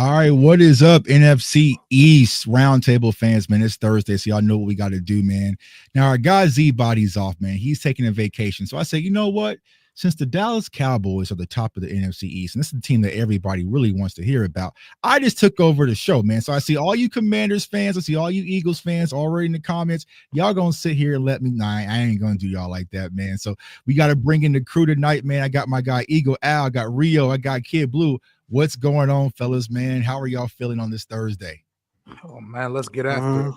All right, what is up, NFC East Roundtable fans, man? It's Thursday, so y'all know what we got to do, man. Now, our guy Z-Body's off, man. He's taking a vacation. So I say, you know what? Since the Dallas Cowboys are the top of the NFC East, and this is the team that everybody really wants to hear about, I just took over the show, man. So I see all you Commanders fans, I see all you Eagles fans already in the comments. Y'all gonna sit here and let me, nah, I ain't gonna do y'all like that, man. So we got to bring in the crew tonight, man. I got my guy Eagle Al, I got Rio, I got Kid Blue. What's going on, fellas, man? How are y'all feeling on this Thursday? Oh, man, let's get after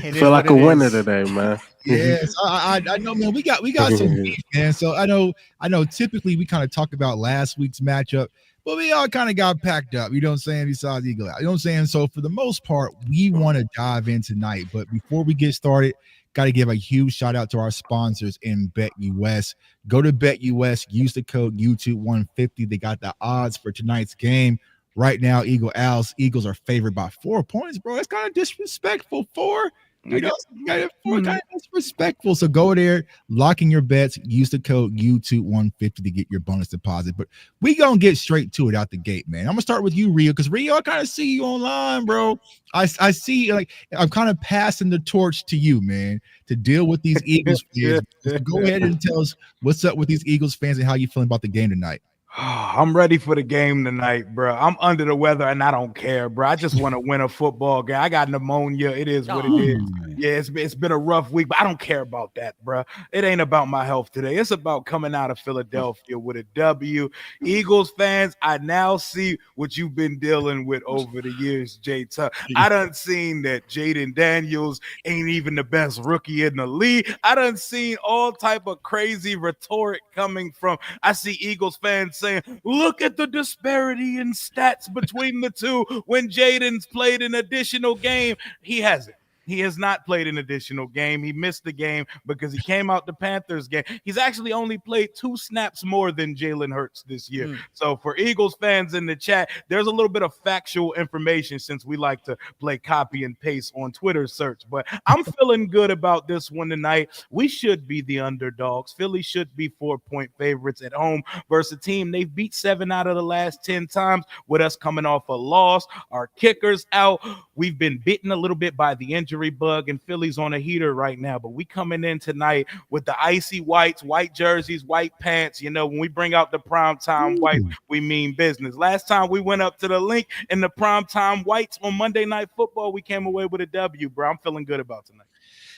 it. Feel like a winner today, man. Yes, I know, man. We got some beef, man. So I know. Typically, we kind of talk about last week's matchup, but we all kind of got packed up. You know what I'm saying? Besides Eagle, you know what I'm saying. So for the most part, we want to dive in tonight. But before we get started, got to give a huge shout out to our sponsors in BetUS. Go to BetUS, use the code YouTube150. They got the odds for tonight's game. Right now, Eagles are favored by 4 points, bro. That's kind of disrespectful. Kind of disrespectful. So go there, lock in your bets, use the code YouTube150 to get your bonus deposit. But we gonna get straight to it out the gate, man. I'm gonna start with you, Rio, because Rio, I kind of see you online, bro. I see, like, I'm kind of passing the torch to you, man, to deal with these Eagles fans. So go ahead and tell us what's up with these Eagles fans and how you feeling about the game tonight. I'm ready for the game tonight, bro. I'm under the weather and I don't care, bro. I just want to win a football game. I got pneumonia. It is what it is. Yeah, it's been a rough week, but I don't care about that, bro. It ain't about my health today. It's about coming out of Philadelphia with a W. Eagles fans, I now see what you've been dealing with over the years, Jay Tuck. I done seen that Jaden Daniels ain't even the best rookie in the league. I done seen all type of crazy rhetoric coming from. I see Eagles fans saying, look at the disparity in stats between the two. When Jaden's played an additional game, he hasn't. He has not played an additional game. He missed the game because he came out the Panthers game. He's actually only played 2 snaps more than Jalen Hurts this year. So for Eagles fans in the chat, there's a little bit of factual information since we like to play copy and paste on Twitter search. But I'm feeling good about this one tonight. We should be the underdogs. Philly should be 4-point favorites at home versus a team they've beat 7 out of the last 10 times with us coming off a loss. Our kicker's out. We've been bitten a little bit by the injury bug, and Philly's on a heater right now, but we coming in tonight with the icy whites, white jerseys, white pants. You know, when we bring out the primetime whites, we mean business. Last time we went up to the link in the primetime whites on Monday Night Football, we came away with a W, bro. I'm feeling good about tonight.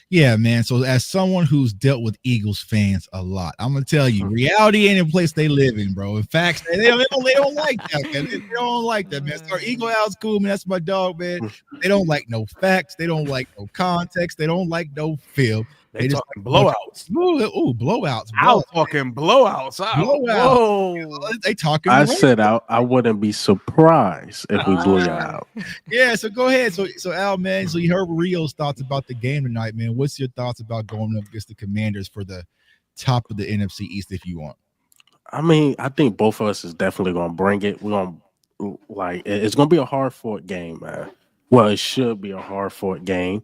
Yeah, man. So as someone who's dealt with Eagles fans a lot, I'm gonna tell you, reality ain't a place they live in, bro. In fact, they don't like that, man. They don't like that, man. So Eagle Al's cool, man. That's my dog, man. They don't like no facts. They don't like no context. They don't like no film. They just talking blowouts. Ooh, blowouts. I'm talking blowouts. Whoa. They talking. I said I wouldn't be surprised if we blew you out. Yeah, so go ahead. So Al, man, so you heard Rio's thoughts about the game tonight, man. What's your thoughts about going up against the Commanders for the top of the NFC East if you want? I mean, I think both of us is definitely going to bring it. We're going to, it's going to be a hard-fought game, man. Well, it should be a hard-fought game.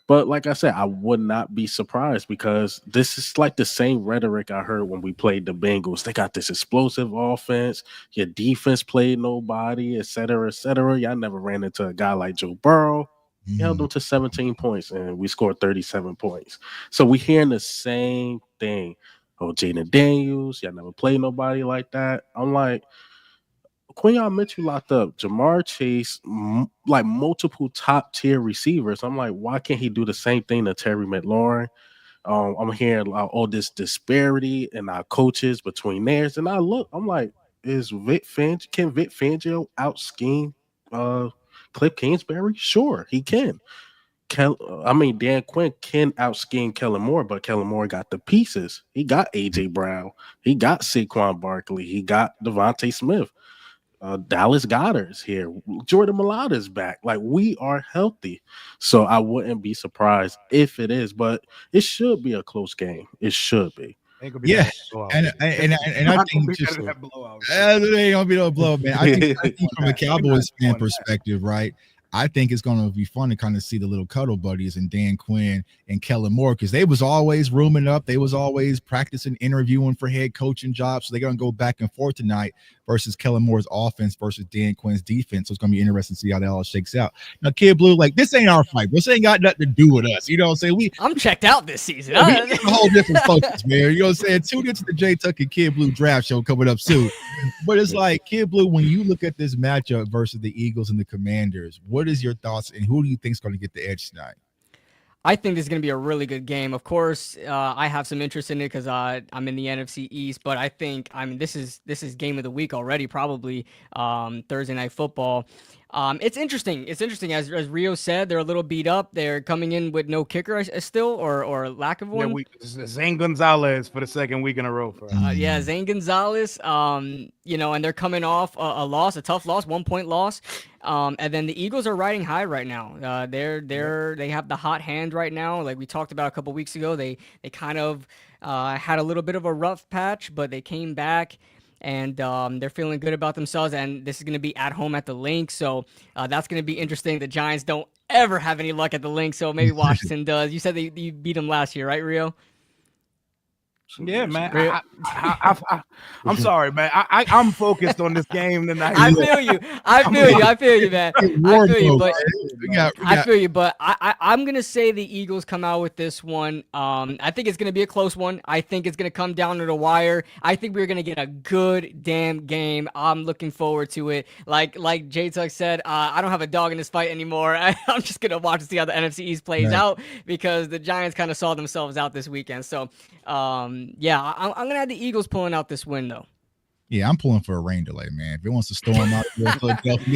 But like I said, I would not be surprised because this is like the same rhetoric I heard when we played the Bengals. They got this explosive offense. Your defense played nobody, et cetera, et cetera. Y'all never ran into a guy like Joe Burrow. He held them to 17 points, and we scored 37 points. So we hearing the same thing. Oh, Jaden Daniels, y'all never played nobody like that. I'm like, Quinyon Mitchell locked up, Jamar Chase, like multiple top-tier receivers. I'm like, why can't he do the same thing to Terry McLaurin? I'm hearing all this disparity in our coaches between theirs. And I'm like, can Vic Fangio out-scheme Cliff Kingsbury? Sure, he can. Dan Quinn can out-scheme Kellen Moore, but Kellen Moore got the pieces. He got A.J. Brown. He got Saquon Barkley. He got Devontae Smith. Dallas Goedert's here. Jordan Mailata's back. Like, we are healthy. So I wouldn't be surprised if it is, but it should be a close game. It should be. Yeah, and I think just it ain't gonna be no blowout, man. I think from a Cowboys fan perspective, right? I think it's going to be fun to kind of see the little cuddle buddies and Dan Quinn and Kellen Moore because they was always rooming up. They was always practicing, interviewing for head coaching jobs. So they're going to go back and forth tonight. versus Kellen Moore's offense versus Dan Quinn's defense. So it's going to be interesting to see how that all shakes out. Now, Kid Blue, like, this ain't our fight. This ain't got nothing to do with us. You know what I'm saying? I'm checked out this season. We a whole different focus, man. You know what I'm saying? Tune into the J Tuck and Kid Blue draft show coming up soon. But it's like, Kid Blue, when you look at this matchup versus the Eagles and the Commanders, what is your thoughts, and who do you think is going to get the edge tonight? I think this is going to be a really good game. Of course, I have some interest in it because I'm in the NFC East. But I think, this is game of the week already, probably Thursday Night Football. It's interesting. It's interesting. As Rio said, they're a little beat up. They're coming in with no kicker still, or lack of one. Zane Gonzalez for the second week in a row. Zane Gonzalez. And they're coming off a tough loss, 1-point loss. And then the Eagles are riding high right now. They have the hot hand right now. Like we talked about a couple weeks ago, they kind of had a little bit of a rough patch, but they came back. And they're feeling good about themselves, and this is going to be at home at the Link, so that's going to be interesting. The Giants don't ever have any luck at the Link, so maybe Washington does. You said you beat them last year, right, Rio? Yeah, man. I'm sorry, man. I'm focused on this game tonight. I feel you, man. I feel you, but I'm gonna say the Eagles come out with this one. I think it's gonna be a close one. I think it's gonna come down to the wire. I think we're gonna get a good damn game. I'm looking forward to it. Like J Tuck said, I don't have a dog in this fight anymore. I'm just gonna watch and see how the NFC East plays out because the Giants kind of saw themselves out this weekend. So. I'm gonna have the Eagles pulling out this win though. Yeah, I'm pulling for a rain delay, man. If it wants to storm out,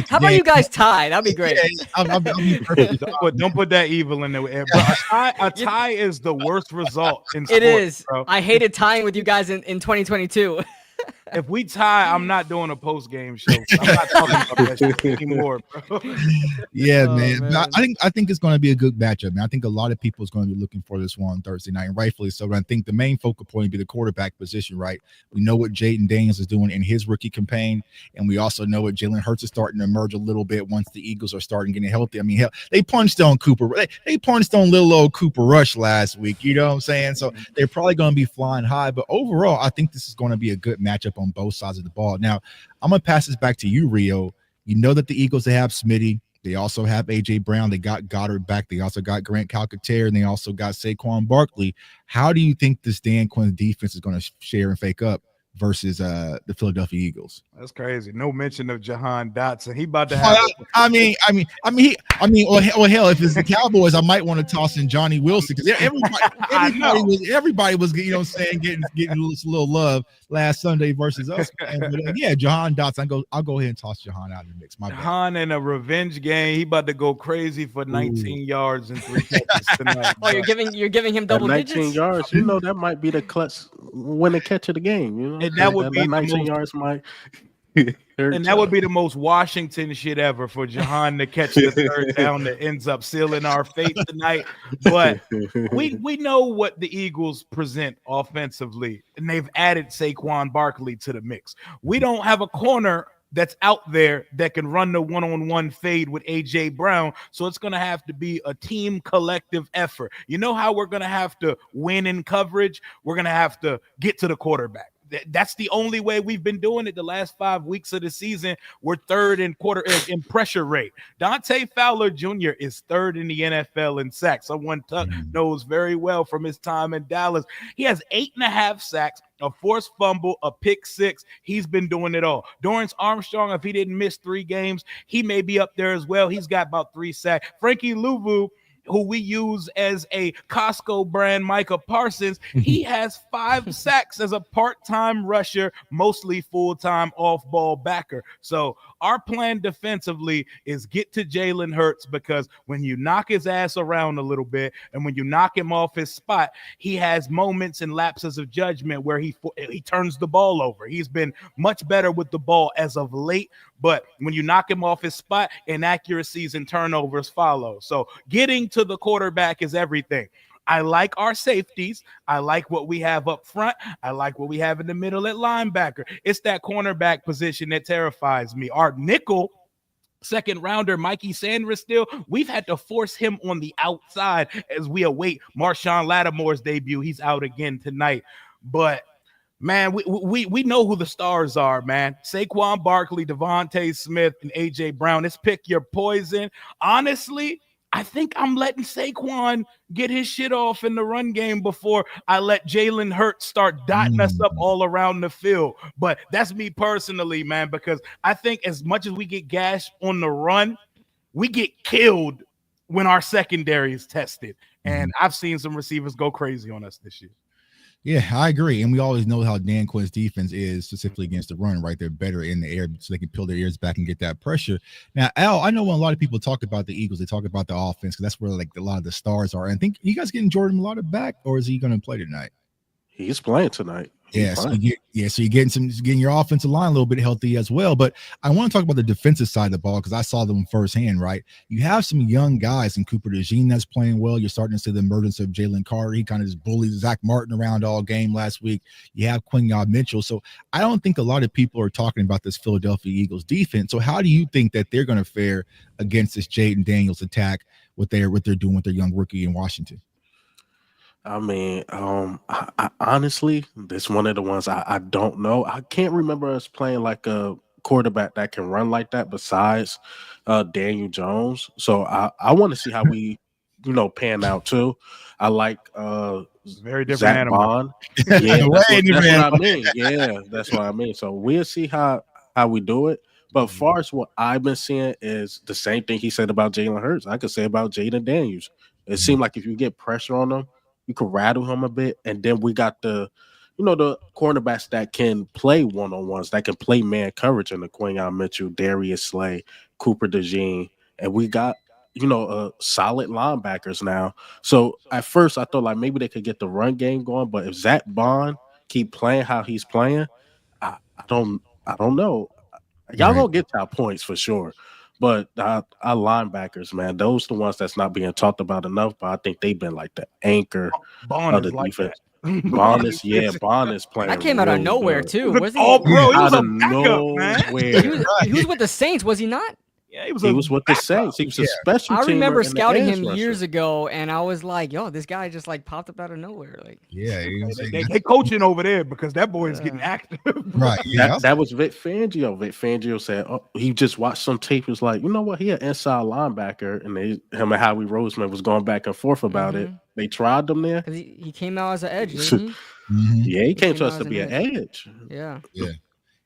how about you guys tie? That'd be great. I'll be perfect. Don't put that evil in there. A tie is the worst result in sports. It is. Bro. I hated tying with you guys in 2022. If we tie, I'm not doing a post-game show. I'm not talking about that shit anymore, bro. Yeah, man. I think it's going to be a good matchup, man. I think a lot of people is going to be looking for this one on Thursday night, and rightfully so. But I think the main focal point will be the quarterback position, right? We know what Jaden Daniels is doing in his rookie campaign, and we also know what Jalen Hurts is starting to emerge a little bit once the Eagles are starting getting healthy. I mean, hell, they punched on Cooper. They punched on little old Cooper Rush last week. You know what I'm saying? So they're probably going to be flying high. But overall, I think this is going to be a good matchup on both sides of the ball. Now, I'm going to pass this back to you, Rio. You know that the Eagles, they have Smitty. They also have A.J. Brown. They got Goddard back. They also got Grant Calcaterra, and they also got Saquon Barkley. How do you think this Dan Quinn defense is going to share and fake up versus the Philadelphia Eagles? That's crazy. No mention of Jahan Dotson. He about to have. Well, hell, if it's the Cowboys, I might want to toss in Johnny Wilson because everybody was, you know what I'm saying, getting a little love last Sunday versus us. But, Jahan Dotson. I'll go ahead and toss Jahan out of the mix. Jahan in a revenge game. He about to go crazy for 19 yards and 3 catches tonight. Oh, you're giving him double 19 digits? yards. You know that might be the clutch win the catch of the game. You know, and that would be 19 yards might. And that would be the most Washington shit ever for Jahan to catch the third down that ends up sealing our fate tonight. But we know what the Eagles present offensively, and they've added Saquon Barkley to the mix. We don't have a corner that's out there that can run the one-on-one fade with A.J. Brown, so it's going to have to be a team collective effort. You know how we're going to have to win in coverage? We're going to have to get to the quarterback. That's the only way we've been doing it the last 5 weeks of the season. We're third in pressure rate. Dante Fowler Jr. is third in the NFL in sacks. Someone Tuck knows very well from his time in Dallas. He has 8.5 sacks, a forced fumble, a pick six. He's been doing it all. Dorrance Armstrong, if he didn't miss 3 games, he may be up there as well. He's got about 3 sacks. Frankie Louvu, who we use as a Costco brand Micah Parsons, he has 5 sacks as a part-time rusher, mostly full-time off-ball backer. So our plan defensively is get to Jalen Hurts, because when you knock his ass around a little bit and when you knock him off his spot, he has moments and lapses of judgment where he turns the ball over. He's been much better with the ball as of late, but when you knock him off his spot, inaccuracies and turnovers follow. So getting to the quarterback is everything. I like our safeties. I like what we have up front. I like what we have in the middle at linebacker. It's that cornerback position that terrifies me. Our nickel second rounder, Mikey Sanders, still, we've had to force him on the outside as we await Marshawn Lattimore's debut. He's out again tonight. But Man, we know who the stars are, man. Saquon Barkley, Devontae Smith, and A.J. Brown. Let's pick your poison. Honestly, I think I'm letting Saquon get his shit off in the run game before I let Jalen Hurts start dotting us up all around the field. But that's me personally, man, because I think as much as we get gashed on the run, we get killed when our secondary is tested. And I've seen some receivers go crazy on us this year. Yeah, I agree. And we always know how Dan Quinn's defense is specifically against the run, right? They're better in the air so they can peel their ears back and get that pressure. Now, Al, I know when a lot of people talk about the Eagles, they talk about the offense because that's where like a lot of the stars are. And I think you guys getting Jordan Mailata back, or is he going to play tonight? He's playing tonight. So you're getting your offensive line a little bit healthy as well. But I want to talk about the defensive side of the ball because I saw them firsthand, right? You have some young guys in Cooper DeJean that's playing well. You're starting to see the emergence of Jalen Carter. He kind of just bullied Zach Martin around all game last week. You have Quinyon Mitchell. So I don't think a lot of people are talking about this Philadelphia Eagles defense. So how do you think that they're going to fare against this Jaden Daniels attack, what they're doing with their young rookie in Washington? I mean, I honestly, this one of the ones I don't know. I can't remember us playing like a quarterback that can run like that besides Daniel Jones. So I want to see how we, pan out too. I like very different Zach animal. Bond. Yeah, that's what I mean. Yeah, that's what I mean. So we'll see how we do it. But as far as what I've been seeing is the same thing he said about Jalen Hurts. I could say about Jaden Daniels. It seemed like if you get pressure on them, you could rattle him a bit, and then we got the cornerbacks that can play one-on-ones, that can play man coverage in the Quinyon Mitchell, Darius Slay, Cooper DeJean, and we got solid linebackers now. So at first I thought like maybe they could get the run game going, but if Zach Bond keep playing how he's playing, I don't know. Y'all gonna get y'all points for sure. But our linebackers, man, those the ones that's not being talked about enough. But I think they've been like the anchor of the defense. Bond is playing. That came out of nowhere too. He was a backup, man. He was with the Saints, was he not? Yeah, he was with the Saints. He was a special teamer. I remember scouting him years ago, and I was like, "Yo, this guy just like popped up out of nowhere." Like, they coaching over there because that boy is getting active. Right. Yeah. That was Vic Fangio. Vic Fangio said, he just watched some tape. He was like, you know what? He an inside linebacker, and him and Howie Roseman was going back and forth about it. They tried them there because he came out as an edge, didn't he? Yeah, he came to us to be an edge. Yeah.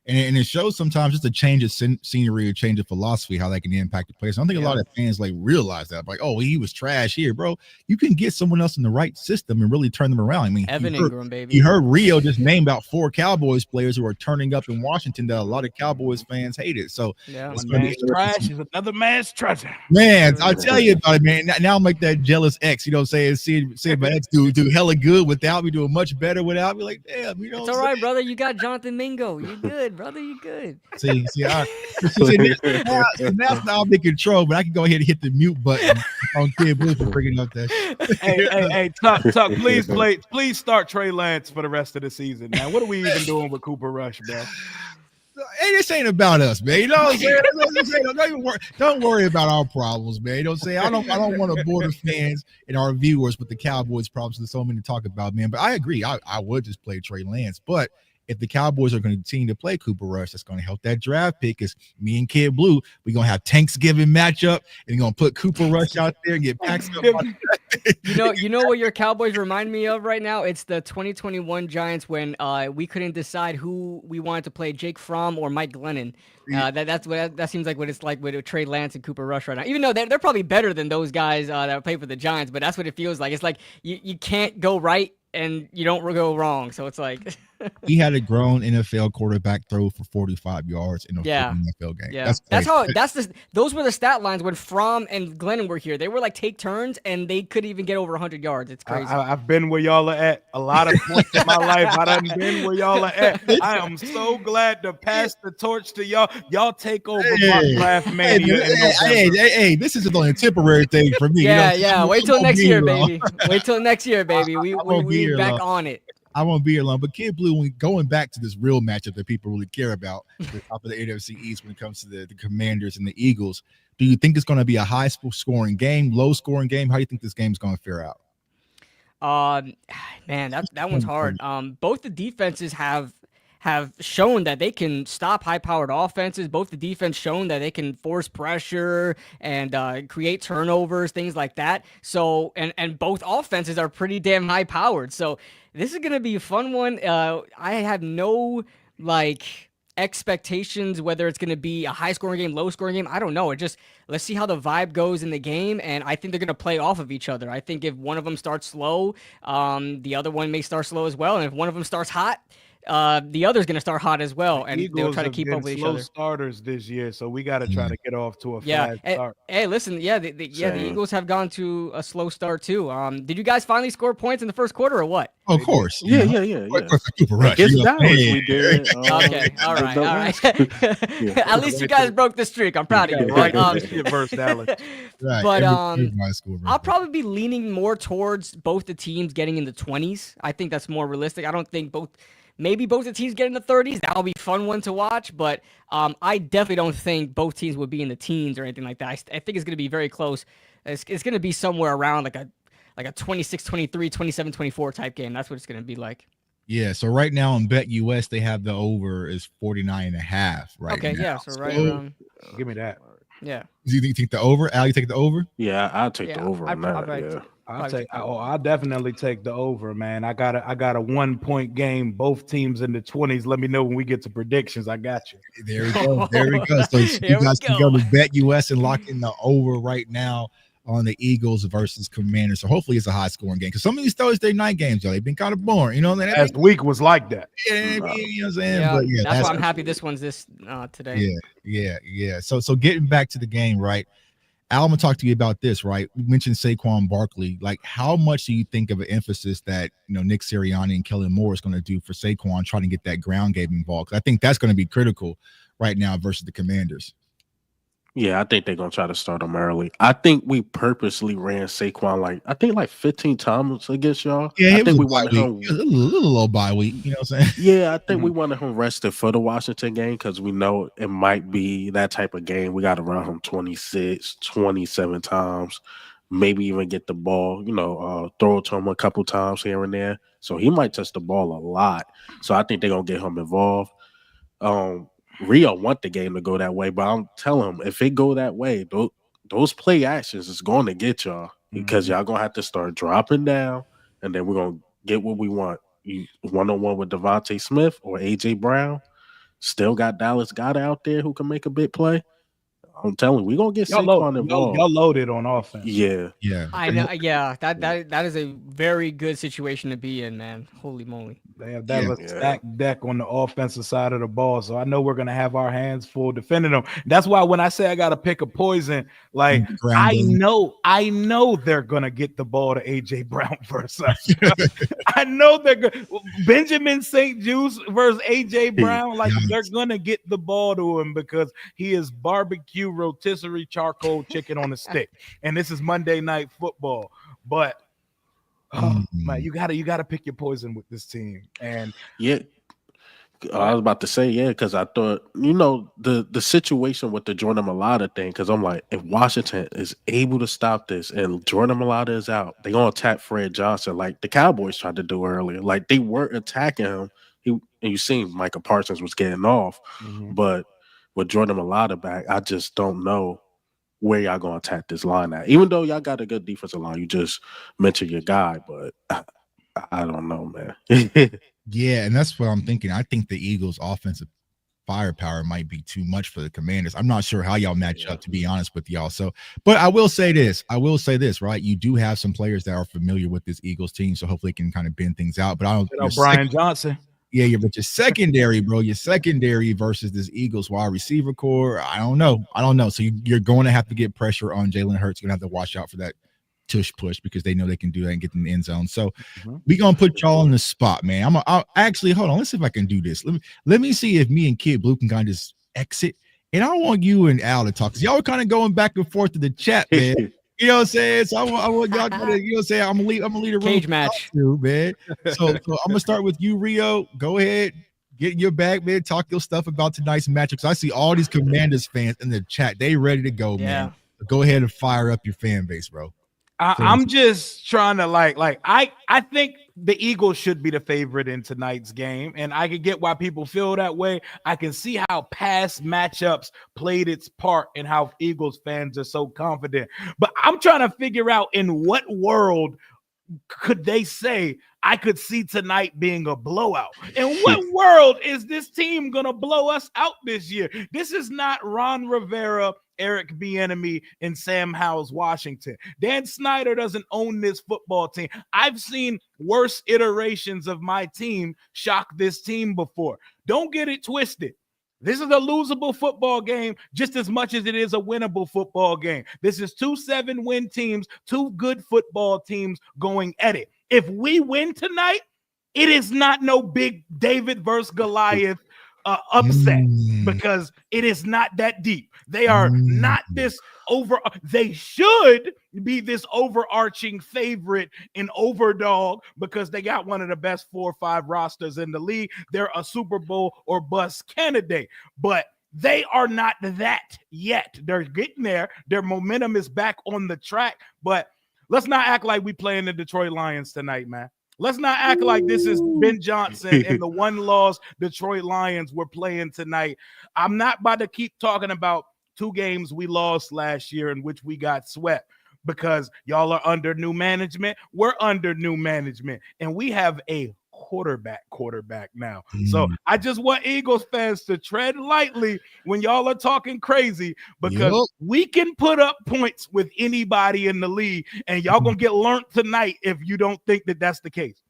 And it shows sometimes just a change of scenery, a change of philosophy, how that can impact the players. I don't think a lot of fans like realize that. Like, oh, he was trash here, bro. You can get someone else in the right system and really turn them around. I mean, Evan Ingram, baby. You heard Rio just name about 4 Cowboys players who are turning up in Washington that a lot of Cowboys fans hated. So one man's trash is another man's treasure. Man, I'll tell you about it, man. Now I'm like that jealous ex, saying, see my ex do hella good without me, doing much better without me. Like, damn, it's all right, brother. You got Jonathan Mingo. You good, brother. You good. See, now I'll be in control, but I can go ahead and hit the mute button on Kid Blue for bringing up that shit. Hey, Tuck, please start Trey Lance for the rest of the season, man. What are we even doing with Cooper Rush, bro? Hey, this ain't about us, man. You know what I'm saying? Don't worry about our problems, man. You know what I'm saying? I don't want to bore the fans and our viewers with the Cowboys problems. There's so many to talk about, man. But I agree. I would just play Trey Lance, but if the Cowboys are going to continue to play Cooper Rush, that's going to help that draft pick. Because me and Kid Blue, we're going to have Thanksgiving matchup, and we're going to put Cooper Rush out there and get packed up. You know what your Cowboys remind me of right now? It's the 2021 Giants when we couldn't decide who we wanted to play, Jake Fromm or Mike Glennon. That seems like what it's like with Trey Lance and Cooper Rush right now. Even though they're probably better than those guys that play for the Giants, but that's what it feels like. It's like you can't go right and you don't go wrong. So it's like he had a grown NFL quarterback throw for 45 yards in a NFL game. Yeah, those were the stat lines when Fromm and Glennon were here. They were like take turns and they couldn't even get over 100 yards. It's crazy. I've been where y'all are at. A lot of points in my life. I done been where y'all are at. I am so glad to pass the torch to y'all. Y'all take over my draft mania. Hey, this is only a temporary thing for me. Yeah. Wait till next year, baby. Wait till next year, baby. We back on it. I won't be here long, but Kid Blue, when going back to this real matchup that people really care about, the top of the NFC East when it comes to the Commanders and the Eagles, do you think it's going to be a high-scoring game, low-scoring game? How do you think this game is going to fare out? Man, that one's hard. Both the defenses have shown that they can stop high-powered offenses. Both the defense shown that they can force pressure and create turnovers, things like that. So, and both offenses are pretty damn high-powered. So this is gonna be a fun one. I have no expectations whether it's gonna be a high-scoring game, low-scoring game. I don't know. Let's see how the vibe goes in the game, and I think they're gonna play off of each other. I think if one of them starts slow, the other one may start slow as well, and if one of them starts hot, the other's going to start hot as well, and they'll try to keep up with each other. Starters this year, so we got to try to get off to a fast start. Hey, listen, the Eagles have gone to a slow start too. Did you guys finally score points in the first quarter or what? Of course. Yeah. Super rush. Against Dallas, we did. Okay, all right. At least you guys broke the streak. I'm proud of you. Right, versus Dallas. Right. But I'll probably be leaning more towards both the teams getting in the 20s. I think that's more realistic. I don't think maybe both the teams get in the 30s. That'll be a fun one to watch. But I definitely don't think both teams would be in the teens or anything like that. I think it's going to be very close. It's going to be somewhere around like a 26-23, 27-24 type game. That's what it's going to be like. Yeah. So right now on BetUS, they have the over is 49.5 right now. Okay, yeah. So right around. Give me that. Yeah. Do you think the over? Al, you take the over? Yeah, I'll take the over on that. I'll definitely take the over, man. I got a 1-point game, both teams in the 20s. Let me know when we get to predictions. I got you. There we go. So you guys can go to BetUS and lock in the over right now on the Eagles versus Commanders. So hopefully it's a high scoring game because some of these Thursday night games, they've been kind of boring. You know, last week was like that. Yeah, you know what I'm saying? Yeah, but that's why I'm happy this one's today. Yeah. So getting back to the game, right? Al, I'm gonna talk to you about this, right? We mentioned Saquon Barkley. Like, how much do you think of an emphasis that Nick Sirianni and Kellen Moore is going to do for Saquon, trying to get that ground game involved? Because I think that's going to be critical right now versus the Commanders. Yeah, I think they're gonna try to start him early. I think we purposely ran Saquon like 15 times against y'all. Yeah, I think we wanted him a little low bye week. You know what I'm saying? Yeah, I think we wanted him rested for the Washington game because we know it might be that type of game. We got to run him 26, 27 times, maybe even get the ball. Throw it to him a couple times here and there. So he might touch the ball a lot. So I think they're gonna get him involved. Rio want the game to go that way, but I'm telling him if it go that way, those play actions is going to get y'all because y'all gonna have to start dropping down, and then we're gonna get what we want. You 1-on-1 with Devontae Smith or AJ Brown. Still got Dallas Goedert out there who can make a big play. I'm telling you, we're gonna get Saquon involved. Y'all loaded on offense. Yeah. I know. Yeah, that is a very good situation to be in, man. Holy moly. They have that stacked deck on the offensive side of the ball, so I know we're gonna have our hands full defending them. That's why when I say I gotta pick a poison, like I know they're gonna get the ball to AJ Brown versus us. I know they're good. Benjamin St. Juice versus AJ Brown, like they're gonna get the ball to him because he is barbecue rotisserie charcoal chicken on a stick, and this is Monday Night Football. But man, you gotta pick your poison with this team. And I was about to say because I thought the situation with the Jordan Mailata thing, because I'm like, if Washington is able to stop this and Jordan Mailata is out, they're gonna attack Fred Johnson like the Cowboys tried to do earlier. Like they weren't attacking him. And you seen Micah Parsons was getting off, but with Jordan Mailata back, I just don't know where y'all gonna attack this line at. Even though y'all got a good defensive line, you just mentioned your guy, but I don't know, man. Yeah, and that's what I'm thinking. I think the Eagles' offensive firepower might be too much for the Commanders. I'm not sure how y'all match up, to be honest with y'all. So, but I will say this, right? You do have some players that are familiar with this Eagles team, so hopefully can kind of bend things out. But I don't. Brian Johnson. Yeah, but your secondary, bro, versus this Eagles wide receiver core, I don't know. So you're going to have to get pressure on Jalen Hurts. You're going to have to watch out for that tush push because they know they can do that and get in the end zone. So we're going to put y'all on the spot, man. I'll actually, hold on. Let's see if I can do this. Let me see if me and Kid Blue can kind of just exit. And I want you and Al to talk because y'all are kind of going back and forth to the chat, man. You know what I'm saying? So I want y'all to, I'm gonna lead a room cage match, too, man. So I'm gonna start with you, Rio. Go ahead, get in your bag, man. Talk your stuff about tonight's matchup. Because I see all these Commanders fans in the chat. They ready to go, man. Go ahead and fire up your fan base, bro. I'm just trying to like I think the Eagles should be the favorite in tonight's game, and I can get why people feel that way. I can see how past matchups played its part and how Eagles fans are so confident. But I'm trying to figure out in what world could they say I could see tonight being a blowout? In what world is this team going to blow us out this year? This is not Ron Rivera, Eric Bieniemy, and Sam Howell's Washington. Dan Snyder doesn't own this football team. I've seen worse iterations of my team shock this team before. Don't get it twisted. This is a losable football game just as much as it is a winnable football game. This is 2 7-win teams, 2 good football teams going at it. If we win tonight, it is not no big David versus Goliath upset because it is not that deep. They are not this they should be this overarching favorite and overdog because they got one of the best 4 or 5 rosters in the league. They're a Super Bowl or bust candidate, but they are not that yet. They're getting there. Their momentum is back on the track, but let's not act like we playing the Detroit Lions tonight, man. Let's not act like this is Ben Johnson and the one-loss Detroit Lions we're playing tonight. I'm not about to keep talking about 2 games we lost last year in which we got swept because y'all are under new management. We're under new management, and we have a quarterback now. So I just want Eagles fans to tread lightly when y'all are talking crazy because we can put up points with anybody in the league, and y'all gonna get learned tonight if you don't think that that's the case.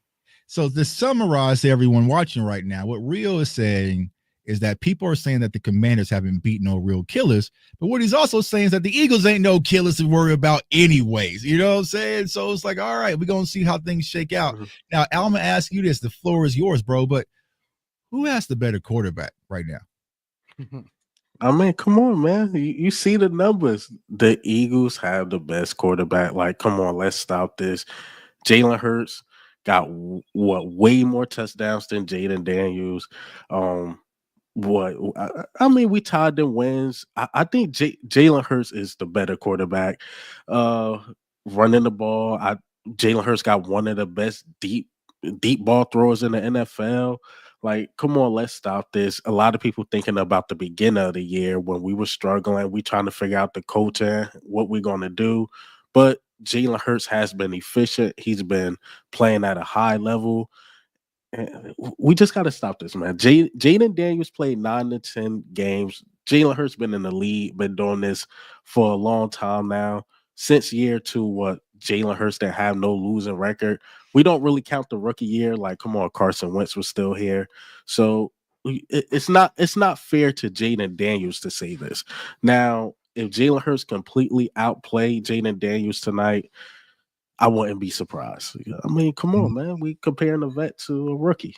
So to summarize to everyone watching right now, what Rio is saying is that people are saying that the Commanders haven't beat no real killers, but what he's also saying is that the Eagles ain't no killers to worry about anyways. You know what I'm saying? So it's like, all right, we're going to see how things shake out. Now, Alma asked you this. The floor is yours, bro, but who has the better quarterback right now? I mean, come on, man. You see the numbers. The Eagles have the best quarterback. Like, come on, let's stop this. Jalen Hurts got way more touchdowns than Jaden Daniels. I mean, we tied them wins. I think Jalen Hurts is the better quarterback. Running the ball, Jalen Hurts got one of the best deep ball throwers in the NFL. Like, come on, let's stop this. A lot of people thinking about the beginning of the year when we were struggling. We trying to figure out the coaching, what we're going to do. But Jalen Hurts has been efficient. He's been playing at a high level. We just got to stop this, man. Jaden Daniels played 9 to 10 games. Jalen Hurts been in the league, been doing this for a long time now. Since year 2, Jalen Hurts that have no losing record. We don't really count the rookie year. Like, come on, Carson Wentz was still here. So it's not fair to Jaden Daniels to say this. Now, if Jalen Hurts completely outplayed Jaden Daniels tonight, I wouldn't be surprised. I mean, come on, man. We comparing a vet to a rookie.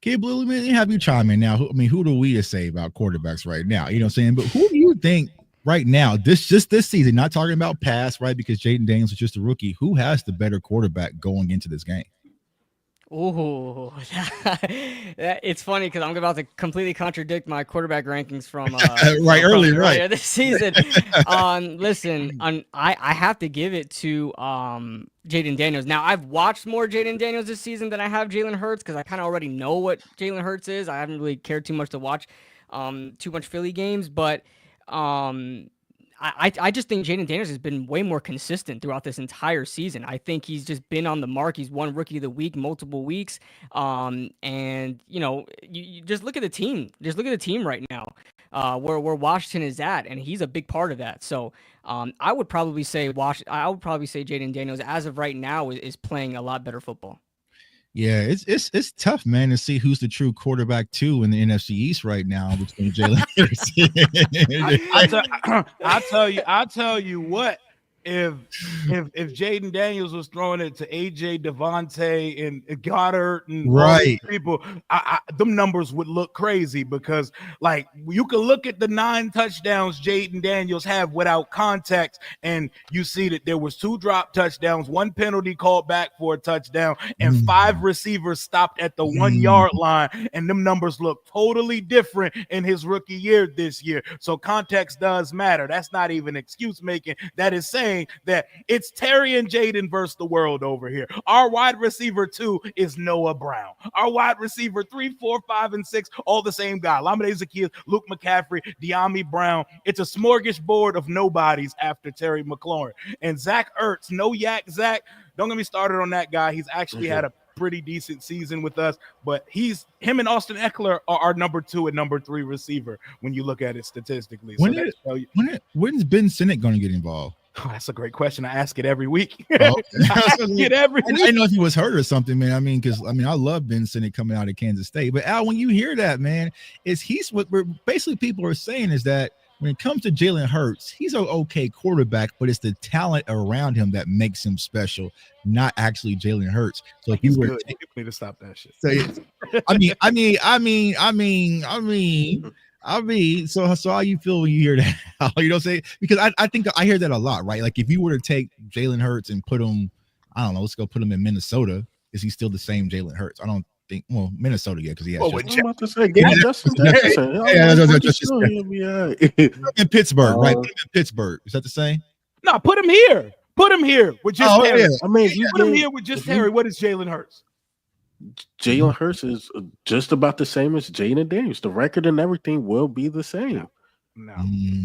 Kid Blue, let me have you chime in now. Who do we say about quarterbacks right now? You know what I'm saying? But who do you think right now, this season, not talking about past, right? Because Jaden Daniels is just a rookie. Who has the better quarterback going into this game? Ooh, it's funny because I'm about to completely contradict my quarterback rankings from earlier this season. Listen, I have to give it to Jaden Daniels. Now, I've watched more Jaden Daniels this season than I have Jalen Hurts because I kind of already know what Jalen Hurts is. I haven't really cared too much to watch too much Philly games, but I just think Jaden Daniels has been way more consistent throughout this entire season. I think he's just been on the mark. He's won Rookie of the Week multiple weeks. And, you just look at the team. Just look at the team right now where Washington is at, and he's a big part of that. So I would probably say Jaden Daniels, as of right now, is playing a lot better football. Yeah, it's tough, man, to see who's the true quarterback too in the NFC East right now between Jalen Hurts. I'll tell you what. If Jaden Daniels was throwing it to AJ, Devontae, and Goddard and all these people, them numbers would look crazy because, like, you can look at the 9 touchdowns Jaden Daniels have without context, and you see that there was 2 drop touchdowns, 1 penalty called back for a touchdown, and 5 receivers stopped at the 1-yard line, and them numbers look totally different in his rookie year this year. So context does matter. That's not even excuse making. That is saying saying that it's Terry and Jaden versus the world over here. Our wide receiver 2 is Noah Brown. Our wide receiver 3, 4, 5, and 6, all the same guy. Lamine Zaccheaus, Luke McCaffrey, De'Ami Brown. It's a smorgasbord of nobodies after Terry McLaurin. And Zach Ertz, no yak Zach. Don't get me started on that guy. He's actually had a pretty decent season with us, but him and Austin Eckler are our number 2 and number 3 receiver when you look at it statistically. When's Ben Sinnott going to get involved? Oh, that's a great question. I ask it every week. Oh, I ask it every week. I didn't know if he was hurt or something, man. I mean, I love Ben Sinnott coming out of Kansas State. But Al, when you hear that, man, what basically people are saying is that when it comes to Jalen Hurts, he's an okay quarterback, but it's the talent around him that makes him special, not actually Jalen Hurts. So if you were need to stop that shit. So how you feel when you hear that? You know, say because I think I hear that a lot, right? Like if you were to take Jalen Hurts and put him, I don't know, let's go put him in Minnesota, is he still the same Jalen Hurts? I don't think. Well, Minnesota, yeah, because he has. I'm about to say, Justin Jefferson. In Pittsburgh, right? Put him in Pittsburgh. Is that the same? No, put him here. Put him here with just Terry. Yeah. I mean, put him here with just Terry. What is Jalen Hurts? Jalen Hurts is just about the same as Jaden Daniels. The record and everything will be the same. No.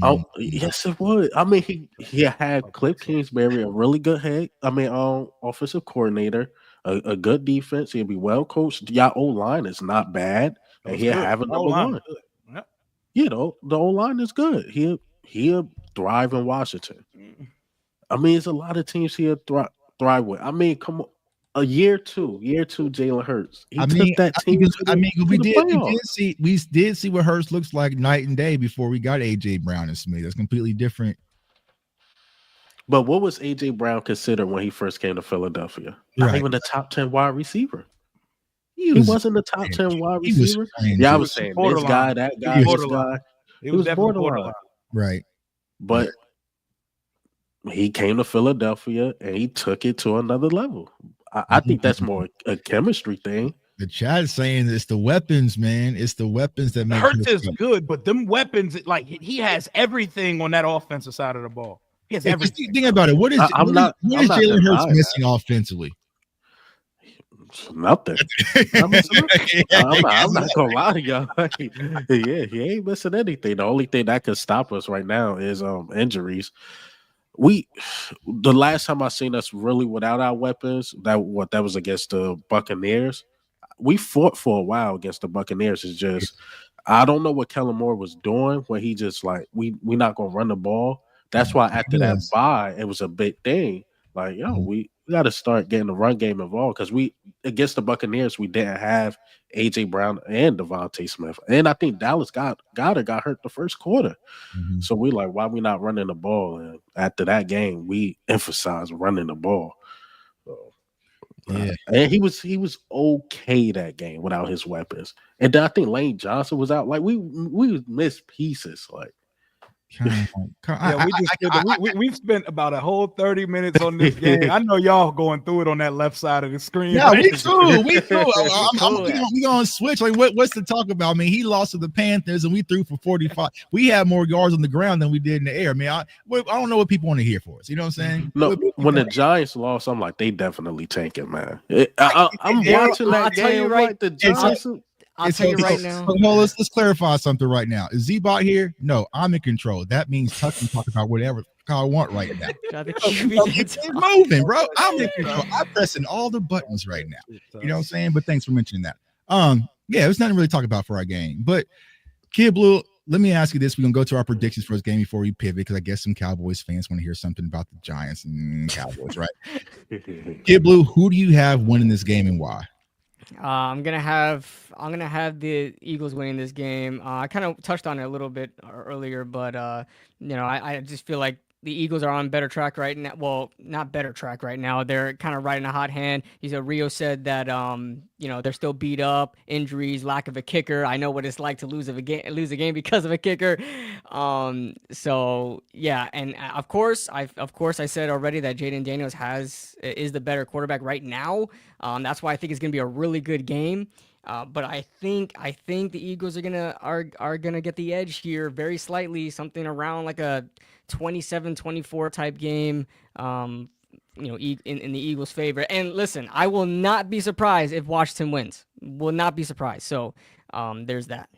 Oh, yes, it would. I mean, he had Cliff Kingsbury, a really good offensive coordinator, a good defense. He'll be well coached. Y'all O-line is not bad, and he'll have a number 1. Yep. You know, the O-line is good. He'll thrive in Washington. I mean, it's a lot of teams he'll thrive with. I mean, come on. Year two, Jalen Hurts. We did see what Hurts looks like night and day before we got AJ Brown and Smith. That's completely different. But what was AJ Brown considered when he first came to Philadelphia? Right. Not even the top 10 wide receiver. He wasn't the top 10 wide receiver. I was saying this guy, that guy, this guy. He was borderline. Right. But he came to Philadelphia and he took it to another level. I think that's more a chemistry thing. The chat is saying it's the weapons, man. It's the weapons that make Hurts is good, but them weapons, like he has everything on that offensive side of the ball. He has everything. Think about it. What is Jalen Hurts missing offensively? Nothing. I'm not gonna lie to y'all. Yeah, he ain't missing anything. The only thing that could stop us right now is injuries. The last time I seen us really without our weapons, that was against the Buccaneers. We fought for a while against the Buccaneers. It's just I don't know what Kellen Moore was doing when he just like we not gonna run the ball. That's why after that bye, it was a big thing. Like, we got to start getting the run game involved because against the Buccaneers, we didn't have AJ Brown and Devontae Smith. And I think Dallas got hurt the first quarter. Mm-hmm. So we like, why we not running the ball? And after that game, we emphasized running the ball. So, and he was okay that game without his weapons. And then I think Lane Johnson was out. Like we missed pieces. Like. We've spent about a whole 30 minutes on this game. I know y'all going through it on that left side of the screen. Yeah, we too. We gonna switch. Like, what's to talk about? I mean, he lost to the Panthers, and we threw for 45. We had more yards on the ground than we did in the air. I mean, I don't know what people want to hear for us. You know what I'm saying? No, when the Giants lost, I'm like, they definitely tanking, man. I'm watching that game. Right, the Giants. I'll tell you right now. Let's clarify something right now. Is Z-Bot here? No, I'm in control. That means Tuck can talk about whatever I want right now. It's moving, bro. I'm in control. I'm pressing all the buttons right now. You know what I'm saying? But thanks for mentioning that. There's nothing really to talk about for our game. But Kid Blue, let me ask you this. We're gonna go to our predictions for this game before we pivot, because I guess some Cowboys fans want to hear something about the Giants and Cowboys, right? Kid Blue, who do you have winning this game and why? I'm gonna have the Eagles winning this game. I kind of touched on it a little bit earlier, but I just feel like the Eagles are on better track right now. Well, not better track right now. They're kind of riding a hot hand. Rio said that they're still beat up, injuries, lack of a kicker. I know what it's like to lose a game because of a kicker. So yeah, and of course I said already that Jaden Daniels is the better quarterback right now. That's why I think it's gonna be a really good game. But I think the Eagles are gonna get the edge here very slightly, something around like a 27-24 type game. In the Eagles' favor. And listen, I will not be surprised if Washington wins. Will not be surprised. So there's that.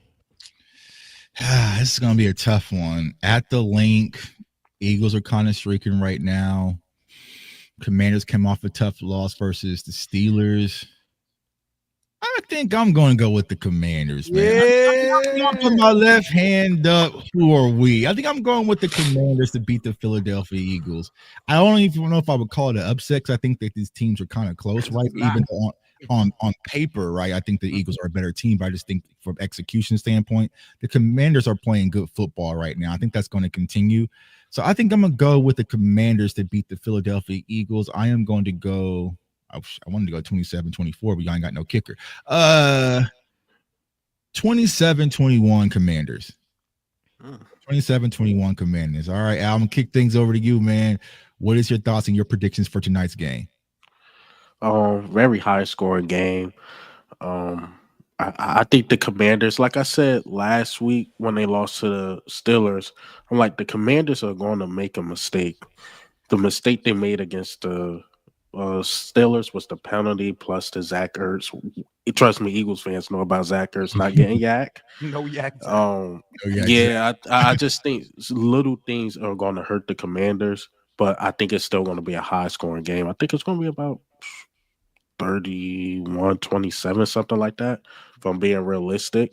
This is gonna be a tough one. At the link, Eagles are kind of streaking right now. Commanders came off a tough loss versus the Steelers. I think I'm going to go with the Commanders, man. I'm going to put my left hand up. Who are we? I think I'm going with the Commanders to beat the Philadelphia Eagles. I don't even know if I would call it an upset because I think that these teams are kind of close, right? Even on paper, right? I think the Eagles are a better team, but I just think from execution standpoint, the Commanders are playing good football right now. I think that's going to continue. So I think I'm going to go with the Commanders to beat the Philadelphia Eagles. I am going to go. I wanted to go 27-24, but y'all ain't got no kicker. 27-21 Commanders. 27-21 Commanders. All right, Al, I'm gonna kick things over to you, man. What is your thoughts and your predictions for tonight's game? Very high scoring game. I think the Commanders, like I said last week when they lost to the Steelers, I'm like, the Commanders are going to make a mistake. The mistake they made against the Steelers was the penalty plus the Zach Ertz. Trust me, Eagles fans know about Zach Ertz not getting yak. No yak. I just think little things are going to hurt the Commanders, but I think it's still going to be a high scoring game. I think it's going to be about 31-27, something like that, if I'm being realistic.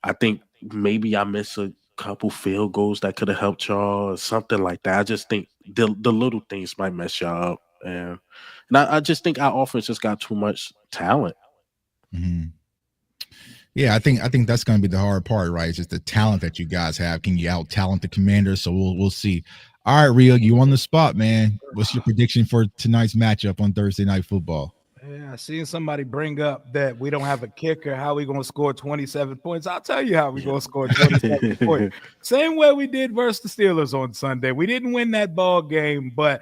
I think maybe I miss a couple field goals that could have helped y'all or something like that. I just think the little things might mess y'all up. And I just think our offense just got too much talent. Mm-hmm. Yeah, I think that's going to be the hard part, right? It's just the talent that you guys have. Can you out talent the Commanders? So we'll see. All right, Rio, you on the spot, man. What's your prediction for tonight's matchup on Thursday Night Football? Yeah, I seen somebody bring up that we don't have a kicker. How we going to score 27 points? I'll tell you how we going to score 27 points. Same way we did versus the Steelers on Sunday. We didn't win that ball game, but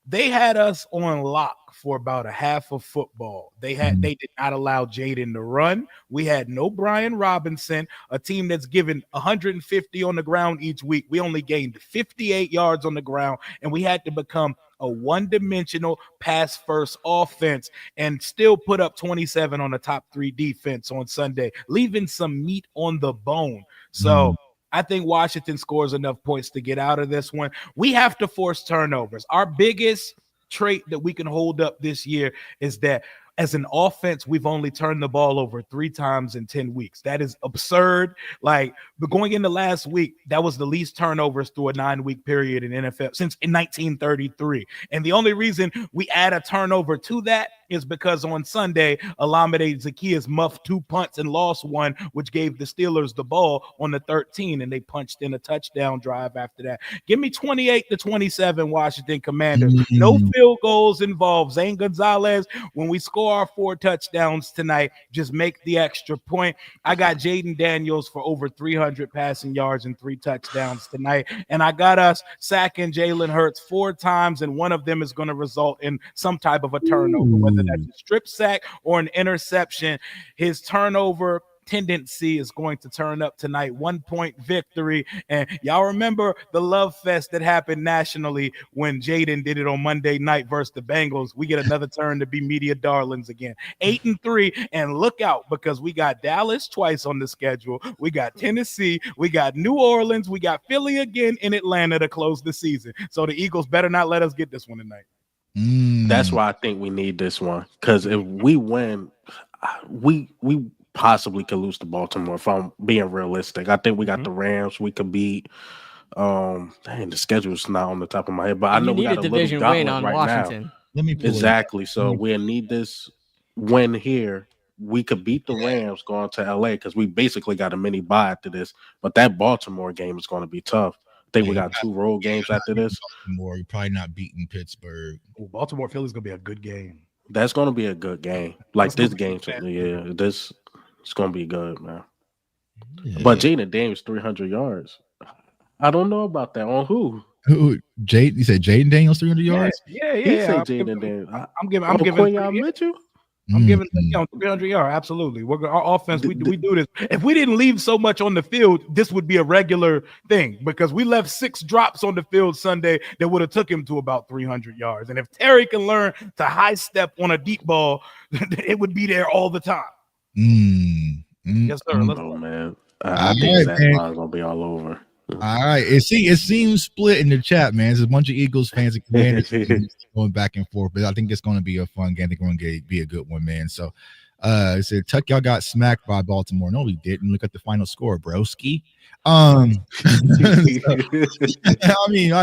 they had us on lock for about a half of football. They did not allow Jaden to run. We had no Brian Robinson, a team that's given 150 on the ground each week. We only gained 58 yards on the ground, and we had to become a one-dimensional pass-first offense and still put up 27 on the top 3 defense on Sunday, leaving some meat on the bone. So I think Washington scores enough points to get out of this one. We have to force turnovers. Our biggest trait that we can hold up this year is that as an offense, we've only turned the ball over 3 times in 10 weeks. That is absurd. But going into last week, that was the least turnovers through a 9-week period in NFL since in 1933. And the only reason we add a turnover to that is because on Sunday, Olamide Zaccheaus muffed 2 punts and lost 1, which gave the Steelers the ball on the 13, and they punched in a touchdown drive after that. Give me 28-27 Washington Commanders. No field goals involved. Zane Gonzalez, when we score our 4 touchdowns tonight, just make the extra point. I got Jaden Daniels for over 300 passing yards and 3 touchdowns tonight, and I got us sacking Jalen Hurts 4 times, and one of them is going to result in some type of a turnover, whether that's a strip sack or an interception. His turnover tendency is going to turn up tonight. 1-point victory. And y'all remember the love fest that happened nationally when Jaden did it on Monday night versus the Bengals. We get another turn to be media darlings again. 8-3, and look out, because we got Dallas twice on the schedule. We got Tennessee, we got New Orleans, we got Philly again in Atlanta to close the season. So the Eagles better not let us get this one tonight. That's why I think we need this one, because if we win, we possibly could lose to Baltimore. If I'm being realistic, I think we got the Rams we could beat. The schedule's not on the top of my head, but I know we got a division win on right Washington now. Let me exactly. So we need this win here. We could beat the Rams going to LA because we basically got a mini bye after this. But that Baltimore game is going to be tough. I think we got 2 road games after this. Baltimore, you're probably not beating Pittsburgh. Baltimore Philly's gonna be a good game. That's gonna be a good game. Like this game, this it's gonna be good, man. Yeah. But Jaden Daniels 300 yards. I don't know about that. On who? Jade? You said Jaden Daniels 300 yards? Yeah. He said Jaden Daniels. I'm giving Mitchell. I'm giving them 300 yards. Absolutely. Our offense, we do this. If we didn't leave so much on the field, this would be a regular thing because we left 6 drops on the field Sunday that would have took him to about 300 yards. And if Terry can learn to high step on a deep ball, it would be there all the time. Yes, sir. Let's go, man. I think that line's gonna be all over. All right. It seems split in the chat, man. There's a bunch of Eagles fans and Commanders going back and forth, but I think it's going to be a fun game. I think it's going to be a good one, man. So, it said Tuck, y'all got smacked by Baltimore. No, we didn't. Look at the final score, broski. I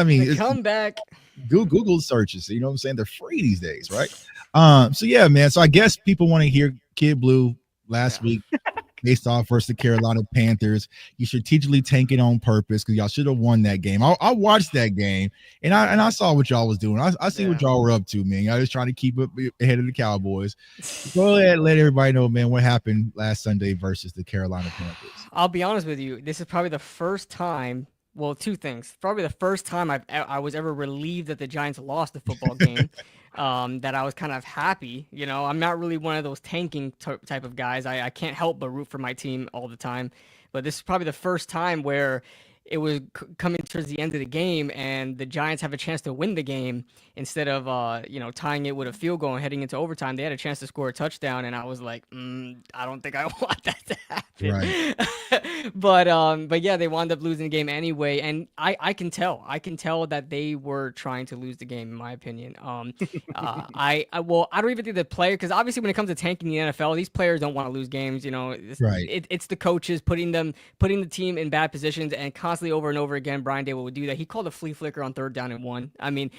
mean, come back. Google searches. You know what I'm saying? They're free these days, right? So yeah, man. So I guess people want to hear Kid Blue last week. Based off versus the Carolina Panthers, you strategically tank it on purpose because y'all should have won that game. I watched that game and I saw what y'all was doing. I see what y'all were up to, man. Y'all just trying to keep up ahead of the Cowboys. Go ahead, let everybody know, man, what happened last Sunday versus the Carolina Panthers. I'll be honest with you. This is probably the first time. Well, 2 things. Probably the first time I was ever relieved that the Giants lost the football game. That I was kind of happy. You know, I'm not really one of those tanking type of guys. I can't help but root for my team all the time. But this is probably the first time where it was coming towards the end of the game and the Giants have a chance to win the game instead of, tying it with a field goal and heading into overtime. They had a chance to score a touchdown, and I was like, I don't think I want that to happen. Right. But yeah, they wound up losing the game anyway, and I can tell that they were trying to lose the game, in my opinion. I don't even think the player, because obviously when it comes to tanking the NFL, these players don't want to lose games. You know, it's the coaches putting the team in bad positions, and constantly over and over again, Brian Daboll would do that. He called a flea flicker on 3rd down and 1. I mean,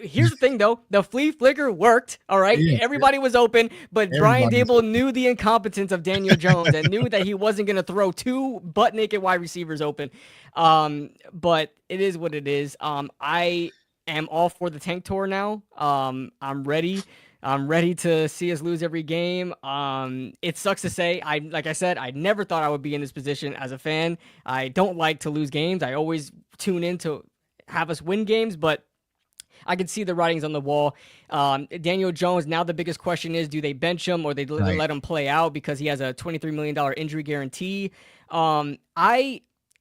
here's the thing though, the flea flicker worked. All right, everybody was open, but Brian Daboll knew the incompetence of Daniel Jones and knew that he wasn't going to throw 2 butt naked wide receivers open. But it is what it is. I am all for the tank tour now. I'm ready. I'm ready to see us lose every game. It sucks to say. Like I said, I never thought I would be in this position as a fan. I don't like to lose games. I always tune in to have us win games, but I can see the writings on the wall. Daniel Jones, now the biggest question is, do they bench him or they let him play out because he has a $23 million injury guarantee?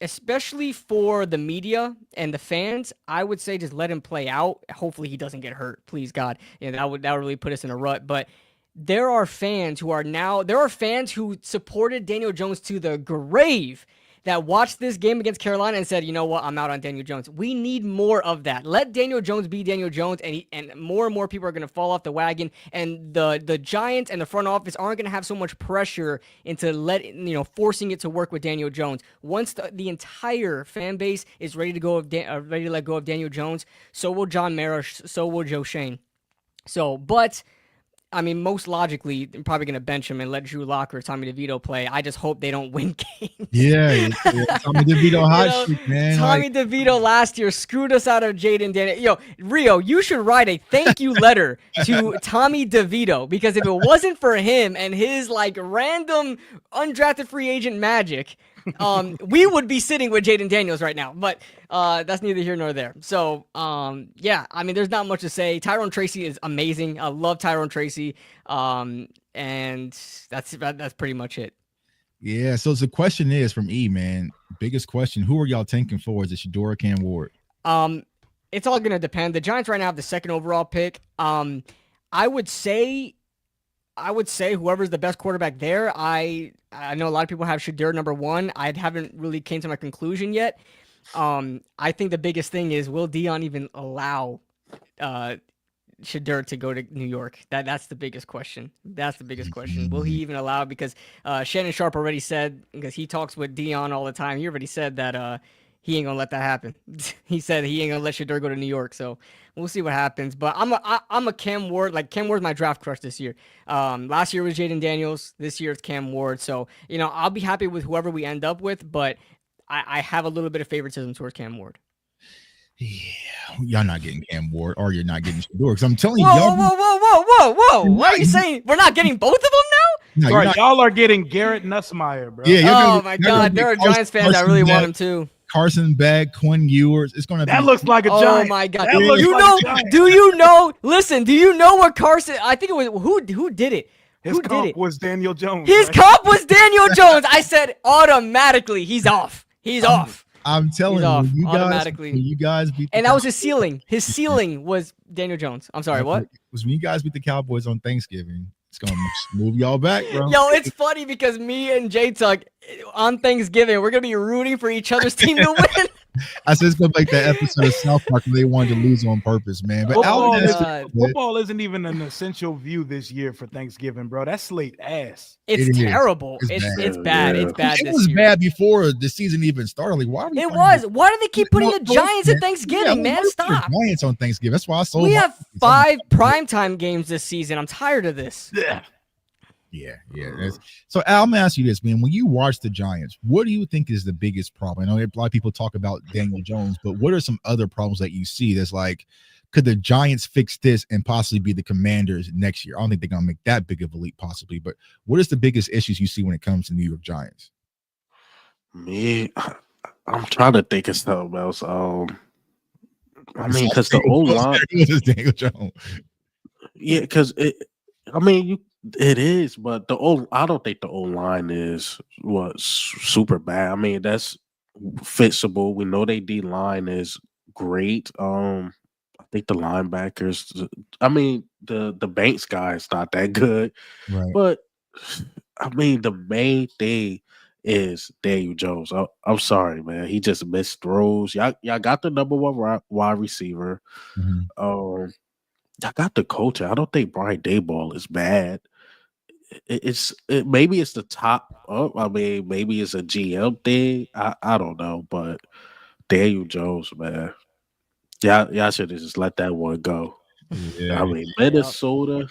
Especially for the media and the fans, I would say just let him play out. Hopefully he doesn't get hurt. Please, God. That would really put us in a rut. But there are fans who supported Daniel Jones to the grave that watched this game against Carolina and said, you know what, I'm out on Daniel Jones. We need more of that. Let Daniel Jones be Daniel Jones, and more people are going to fall off the wagon, and the Giants and the front office aren't going to have so much pressure into forcing it to work with Daniel Jones. Once the entire fan base is ready to let go of Daniel Jones, so will John Mara, so will Joe Shane. But I mean, most logically, they're probably going to bench him and let Drew Lock or Tommy DeVito play. I just hope they don't win games. Yeah. Tommy DeVito hot streak, man. Tommy DeVito last year screwed us out of Jaden Daniels. Yo, Rio, you should write a thank you letter to Tommy DeVito, because if it wasn't for him and his random undrafted free agent magic, we would be sitting with Jaden Daniels right now, but that's neither here nor there. So, yeah, I mean, there's not much to say. Tyrone Tracy is amazing. I love Tyrone Tracy, and that's pretty much it. Yeah, so the question is from E, man. Biggest question, who are y'all tanking for? Is it Shedeur or Cam Ward? It's all going to depend. The Giants right now have the 2nd overall pick. I would say whoever's the best quarterback there. I know a lot of people have Shedeur number 1. I haven't really came to my conclusion yet. I think the biggest thing is, will Dion even allow Shedeur to go to New York? That's the biggest question. Will he even allow it? Because Shannon Sharp already said, because he talks with Dion all the time, he already said that he ain't gonna let that happen. He said he ain't gonna let Shedeur go to New York. So we'll see what happens. But I'm a Cam Ward. Cam Ward's my draft crush this year. Last year was Jaden Daniels. This year it's Cam Ward. So I'll be happy with whoever we end up with. But I have a little bit of favoritism towards Cam Ward. Yeah, y'all not getting Cam Ward, or you're not getting Shedeur. Because I'm telling you, whoa! What are you saying? We're not getting both of them now? No, right, y'all are getting Garrett Nussmeier, bro. Yeah. Oh my God, there are Giants fans that really want him too. Carson Beck, Quinn Ewers. It's gonna. That looks like a giant. Oh my God! Do you know? Listen, do you know what Carson? I think it was who did it? His Who did comp it? was Daniel Jones. His right? comp was Daniel Jones. I said automatically he's off. He's off. I'm telling He's you, off when you guys beat the And that was Cowboys, his ceiling. His ceiling was Daniel Jones. I'm sorry, what? was when you guys beat the Cowboys on Thanksgiving. It's gonna move y'all back, bro. Yo, it's funny because me and J Tuck on Thanksgiving, we're gonna be rooting for each other's team to win. I said it's gonna make that episode of South Park where they wanted to lose on purpose, man. But Football isn't even an essential view this year for Thanksgiving, bro. That slate ass. It's terrible. It's bad. Yeah. It's bad. It was bad before the season even started. Like, why? Why do they keep putting the Giants at Thanksgiving, man? Stop. Giants on Thanksgiving. That's why I sold. We have 5 primetime games this season. I'm tired of this. Yeah. So Al, I'm gonna ask you this, man. When you watch the Giants, what do you think is the biggest problem? I know a lot of people talk about Daniel Jones, but what are some other problems that you see that's like, could the Giants fix this and possibly be the Commanders next year? I don't think they're gonna make that big of a leap, possibly, but what is the biggest issues you see when it comes to New York Giants? Me, I'm trying to think of something else. I mean, because the O line, Daniel Jones. Yeah, because it is, but I don't think the O line is super bad. I mean, that's fixable. We know they D line is great. I think the linebackers. I mean, the Banks guy is not that good, right? But I mean, the main thing is Daniel Jones. I'm sorry, man. He just missed throws. Y'all got the number 1 wide receiver. Mm-hmm. I got the coach. I don't think Brian Daboll is bad. Maybe it's the top up. I mean, maybe it's a GM thing. I don't know, but Daniel Jones, man, y'all should have just let that one go. Yeah. I mean, Minnesota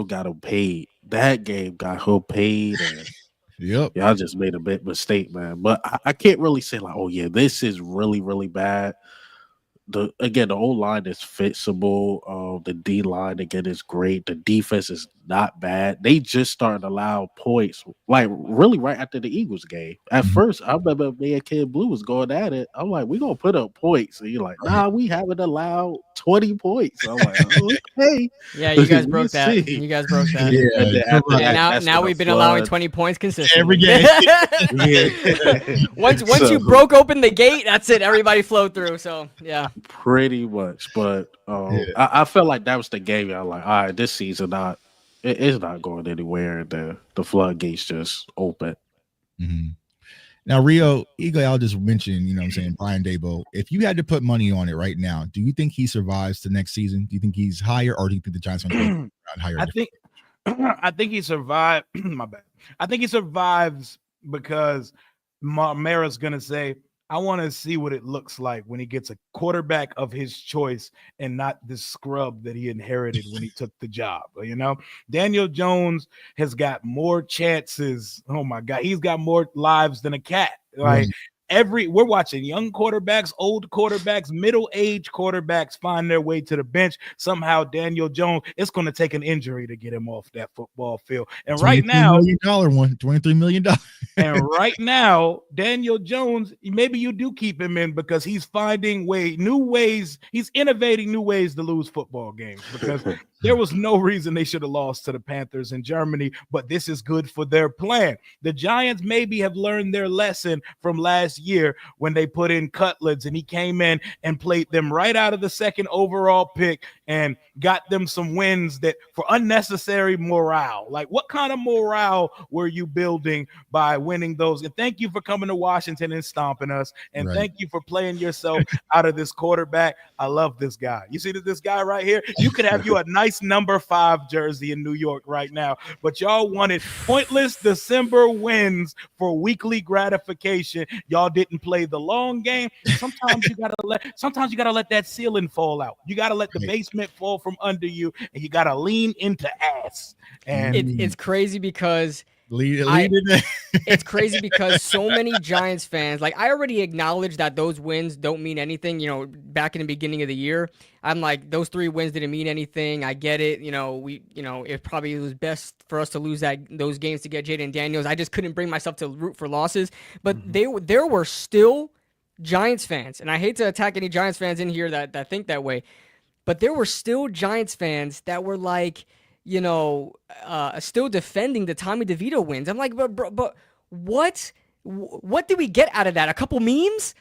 got him paid. That game got him paid, and y'all just made a big mistake, man. But I can't really say like, oh yeah, this is really, really bad. The O line is fixable. The D line again is great. The defense is not bad. They just started to allow points, like really right after the Eagles game. At first, I remember me and Kid Blue was going at it. I'm like, we're gonna put up points. And you're like, nah, we haven't allowed 20 points. I'm like, okay. Yeah, you guys broke that. You guys broke that. Yeah. Now we've been allowing 20 points consistently. Every game. Once you broke open the gate, that's it. Everybody flowed through. So yeah. Pretty much, but I felt like that was the game. I was like, all right, this season it's not going anywhere. The floodgates just open. Mm-hmm. Now, Rio Eagle, I'll just mention, you know what I'm saying, Brian Daboll. If you had to put money on it right now, do you think he survives the next season? Do you think he's higher, or do you think the Giants are going to be higher? I think he survived. My bad. I think he survives because Mara's going to say, I want to see what it looks like when he gets a quarterback of his choice and not this scrub that he inherited when he took the job. You know, Daniel Jones has got more chances. Oh my God, he's got more lives than a cat. Like we're watching young quarterbacks, old quarterbacks, middle-aged quarterbacks find their way to the bench. Somehow Daniel Jones, it's going to take an injury to get him off that football field. And right now, $23 million. And right now, Daniel Jones, maybe you do keep him in because he's finding new ways. He's innovating new ways to lose football games because there was no reason they should have lost to the Panthers in Germany, but this is good for their plan. The Giants maybe have learned their lesson from last year when they put in Cutlets and he came in and played them right out of the 2nd overall pick and got them some wins that for unnecessary morale. Like, what kind of morale were you building by winning those? And thank you for coming to Washington and stomping us. And thank you for playing yourself out of this quarterback. I love this guy. You see this guy right here? You could have you a nice number 5 jersey in New York right now, but y'all wanted pointless December wins for weekly gratification. Y'all didn't play the long game. Sometimes you gotta let that ceiling fall out. You gotta let the basement fall from under you, and you gotta lean into ass. And it's crazy because it's crazy because so many Giants fans, like, I already acknowledge that those wins don't mean anything. You know, back in the beginning of the year, I'm like, those 3 wins didn't mean anything. I get it. It probably was best for us to lose those games to get Jaden Daniels. I just couldn't bring myself to root for losses. But there were still Giants fans, and I hate to attack any Giants fans in here that think that way, but there were still Giants fans that were like, still defending the Tommy DeVito wins. I'm like, but what? What did we get out of that? A couple memes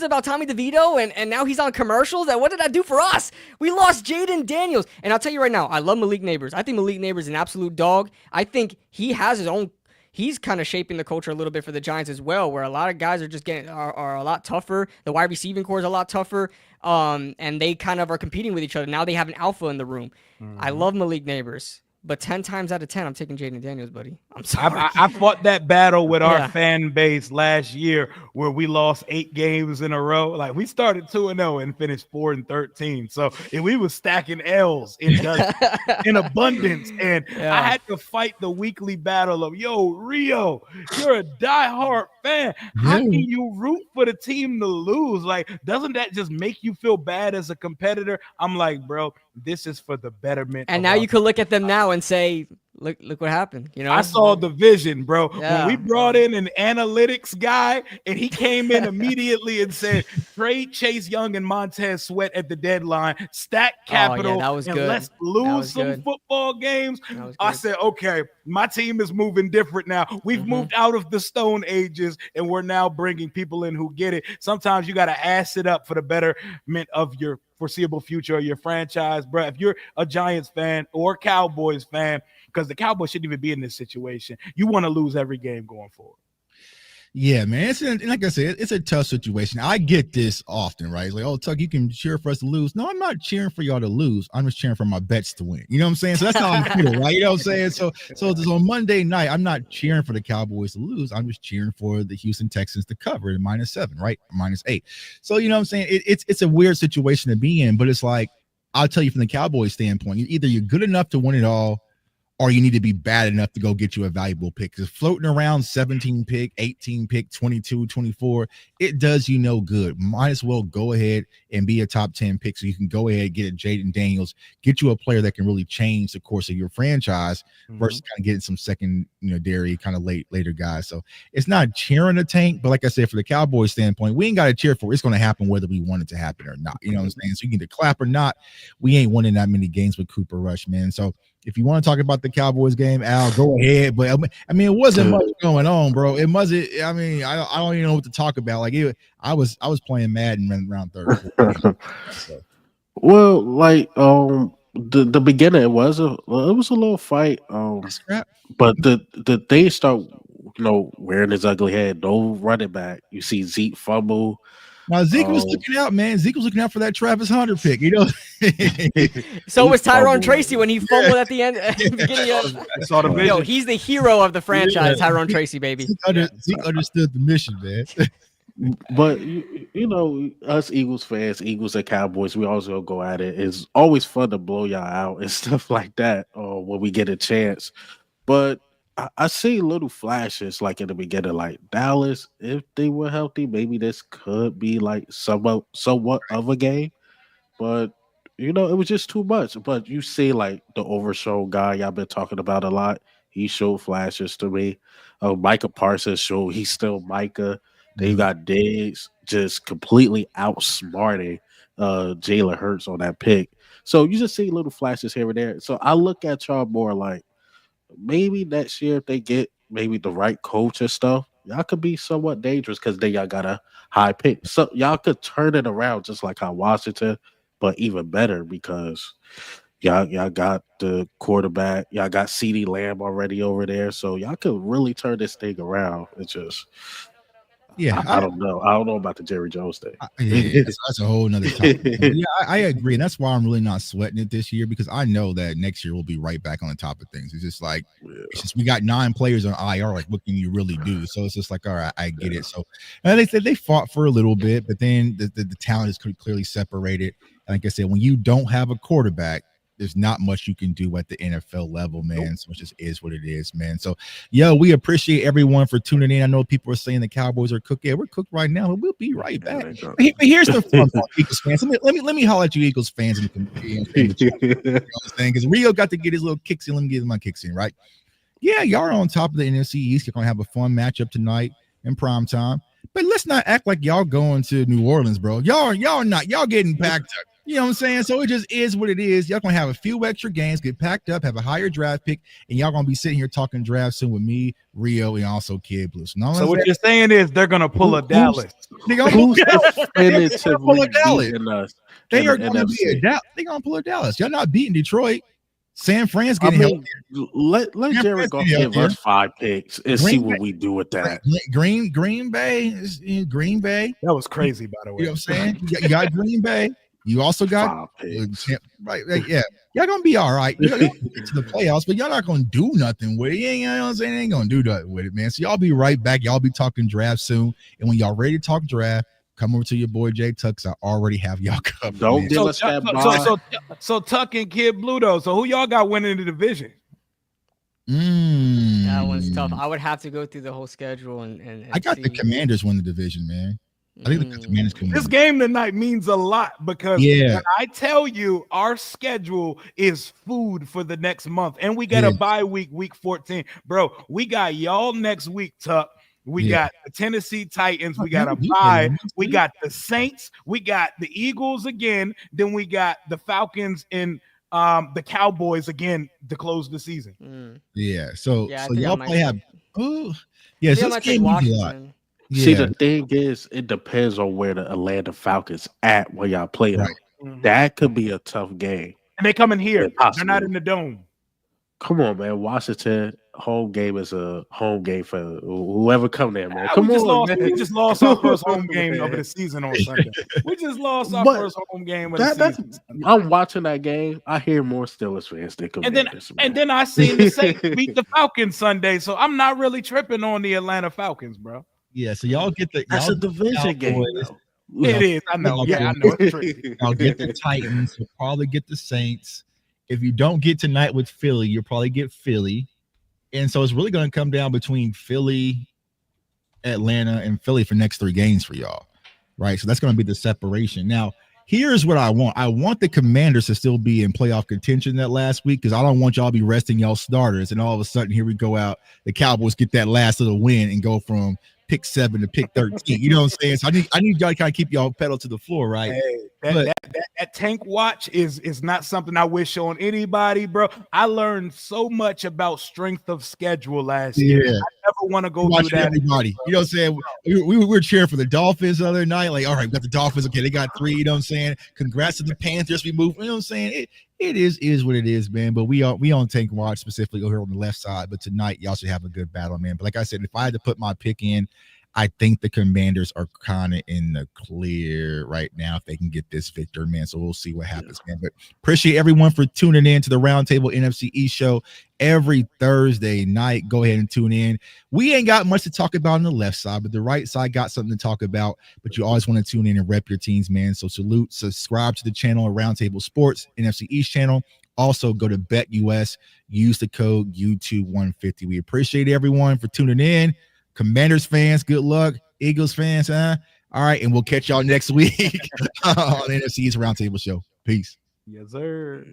about Tommy DeVito, and now he's on commercials. And what did that do for us? We lost Jaden Daniels, and I'll tell you right now, I love Malik Neighbors. I think Malik Neighbors is an absolute dog. I think he has his own. He's kind of shaping the culture a little bit for the Giants as well, where a lot of guys are just are a lot tougher. The wide receiving core is a lot tougher, and they kind of are competing with each other. Now they have an alpha in the room. I love Malik Neighbors. But 10 times out of 10, I'm taking Jaden Daniels, buddy. I'm sorry. I fought that battle with our fan base last year where we lost 8 games in a row. Like, we started 2-0 and finished 4-13. So we was stacking L's in abundance. And I had to fight the weekly battle of, yo, Rio, you're a diehard fan. How can you root for the team to lose? Like, doesn't that just make you feel bad as a competitor? I'm like, bro, this is for the betterment. And now you can look at them now and say, look what happened. I saw the vision, bro. When we brought in an analytics guy and he came in immediately and said, trade Chase Young and Montez Sweat at the deadline, stack capital, that was good. Let's lose some football games. I said, okay, my team is moving different now. We've moved out of the Stone Ages and we're now bringing people in who get it. Sometimes you got to ass it up for the betterment of your foreseeable future or your franchise, bro. If you're a Giants fan or Cowboys fan, because the Cowboys shouldn't even be in this situation, you want to lose every game going forward. Yeah, man. Like I said, it's a tough situation. I get this often, right? It's like, oh, Tuck, you can cheer for us to lose. No, I'm not cheering for y'all to lose. I'm just cheering for my bets to win. You know what I'm saying? So that's how I'm feeling, right? You know what I'm saying? So on Monday night, I'm not cheering for the Cowboys to lose. I'm just cheering for the Houston Texans to cover at -7, right? -8. So, you know what I'm saying? It's a weird situation to be in, but it's like, I'll tell you from the Cowboys standpoint, either you're good enough to win it all, or you need to be bad enough to go get you a valuable pick. Because floating around 17 pick, 18 pick, 22, 24, it does you no good. Might as well go ahead and be a top 10 pick so you can go ahead and get a Jaden Daniels, get you a player that can really change the course of your franchise versus kind of getting some secondary kind of later guys. So it's not cheering the tank, but like I said, for the Cowboys standpoint, we ain't got to cheer for it. It's going to happen whether we want it to happen or not. You know what I'm saying? So you can either clap or not. We ain't winning that many games with Cooper Rush, man. So if you want to talk about the Cowboys game, Al, go ahead. But I mean, it wasn't much going on, bro. It wasn't. I mean, I don't even know what to talk about. Like, I was playing Madden around third. So. Well, like the beginning, it was a little fight. But the they start, wearing his ugly head. No running back. You see Zeke fumble. Now Zeke was looking out, man. Zeke was looking out for that Travis Hunter pick, So was Tyrone Tracy when he fumbled at the end. I saw the vision. He's the hero of the franchise, Tyrone Tracy, baby. Zeke understood the mission, man. But us Eagles fans, Eagles and Cowboys, we also go at it. It's always fun to blow y'all out and stuff like that when we get a chance. But I see little flashes like in the beginning, like Dallas, if they were healthy, maybe this could be like somewhat of a game. But it was just too much. But you see, like the overshown guy y'all been talking about a lot. He showed flashes to me. Micah Parsons showed he's still Micah. Then you got Diggs just completely outsmarting Jalen Hurts on that pick. So you just see little flashes here and there. So I look at y'all more like, maybe next year if they get maybe the right coach and stuff, y'all could be somewhat dangerous because then y'all got a high pick. So y'all could turn it around just like how Washington, but even better because y'all got the quarterback, y'all got CeeDee Lamb already over there, so y'all could really turn this thing around. It's just I don't know. I don't know about the Jerry Jones thing. That's a whole nother topic. Yeah, I agree. And that's why I'm really not sweating it this year because I know that next year we'll be right back on the top of things. It's just like, we got 9 players on IR. Like, what can you really do? So it's just like, all right, I get it. So and they said they fought for a little bit, but then the talent is clearly separated. And like I said, when you don't have a quarterback, there's not much you can do at the NFL level, man. So it just is what it is, man. So, we appreciate everyone for tuning in. I know people are saying the Cowboys are cooked. Yeah, we're cooked right now, but we'll be right back. But here's the fun part, Eagles fans. Let me holler at you, Eagles fans. You know what I'm saying? Because Rio got to get his little kicks in. Let me get my kicks in, right? Yeah, y'all are on top of the NFC East. You're going to have a fun matchup tonight in prime time. But let's not act like y'all going to New Orleans, bro. Y'all not. Y'all getting packed up. You know what I'm saying? So it just is what it is. Y'all gonna have a few extra games, get packed up, have a higher draft pick, and y'all gonna be sitting here talking draft soon with me, Rio, and also Kid Blue. So what you're saying is they're gonna pull a Dallas. They gonna pull definitively a Dallas. beating us They in are the gonna be a NFC. Dallas. They gonna pull a Dallas. Y'all not beating Detroit. San Fran's getting help. Let San Jared Fran's Goff getting give help us 5 picks and see what we do with that. Green Bay is in Green Bay. That was crazy, by the way. You know what I'm saying? You got Green Bay. You also got 5 picks. right, yeah. Y'all gonna be all right. Y'all gonna get to the playoffs, but y'all not gonna do nothing with it. You know what I'm saying? Ain't gonna do nothing with it, man. So y'all be right back. Y'all be talking draft soon. And when y'all ready to talk draft, come over to your boy Jay Tuck. I already have y'all covered. Don't give us that bye. So Tuck and Kid Blue though. So who y'all got winning the division? That one's tough. I would have to go through the whole schedule and I got the Commanders win the division, man. I think the Commanders can win. This game tonight means a lot because when I tell you our schedule is food for the next month, and we got a bye week 14. Bro, we got y'all next week, Tuck. We got the Tennessee Titans. We got a bye. We got the Saints. We got the Eagles again. Then we got the Falcons and the Cowboys again to close the season. Yeah. So so y'all play have. Oh, yeah. So this game means a lot. See, the thing is, it depends on where the Atlanta Falcons at when y'all play them. That could be a tough game. And they come in here. They're not in the dome. Come on, man. Washington home game is a home game for whoever come there, man. Come on, man. We just lost our first home game of the season on Sunday. We just lost our first home game of the season. I'm watching that game. I hear more Steelers fans than Commanders. And then I seen the Saints beat the Falcons Sunday, so I'm not really tripping on the Atlanta Falcons, bro. Yeah, so y'all get the that's a division game. It is. I know. Yeah, I know. Y'all get the Titans. You'll probably get the Saints. If you don't get tonight with Philly, you'll probably get Philly. And so it's really going to come down between Philly, Atlanta, and Philly for next 3 games for y'all, right? So that's going to be the separation. Now, here's what I want. I want the Commanders to still be in playoff contention that last week because I don't want y'all to be resting y'all starters. And all of a sudden, here we go out. The Cowboys get that last little win and go from pick 7 to pick 13. You know what I'm saying? So I need y'all to kind of keep y'all pedal to the floor, right? Hey, that tank watch is not something I wish on anybody, bro. I learned so much about strength of schedule last year. I never want to go through that. Everybody, you know what I'm saying? We were cheering for the Dolphins the other night. Like, all right, we got the Dolphins. Okay, they got 3. You know what I'm saying? Congrats to the Panthers. We moved. You know what I'm saying? It is what it is, man. But we on tank watch specifically over here on the left side. But tonight, y'all should have a good battle, man. But like I said, if I had to put my pick in, I think the Commanders are kind of in the clear right now if they can get this victory, man. So we'll see what happens, man. But appreciate everyone for tuning in to the Roundtable NFC East show every Thursday night. Go ahead and tune in. We ain't got much to talk about on the left side, but the right side got something to talk about. But you always want to tune in and rep your teams, man. So subscribe to the channel, Roundtable Sports NFC East channel. Also, go to BetUS, use the code YouTube150. We appreciate everyone for tuning in. Commanders fans, good luck. Eagles fans, huh? All right, and we'll catch y'all next week on the NFC East Roundtable show. Peace. Yes, sir.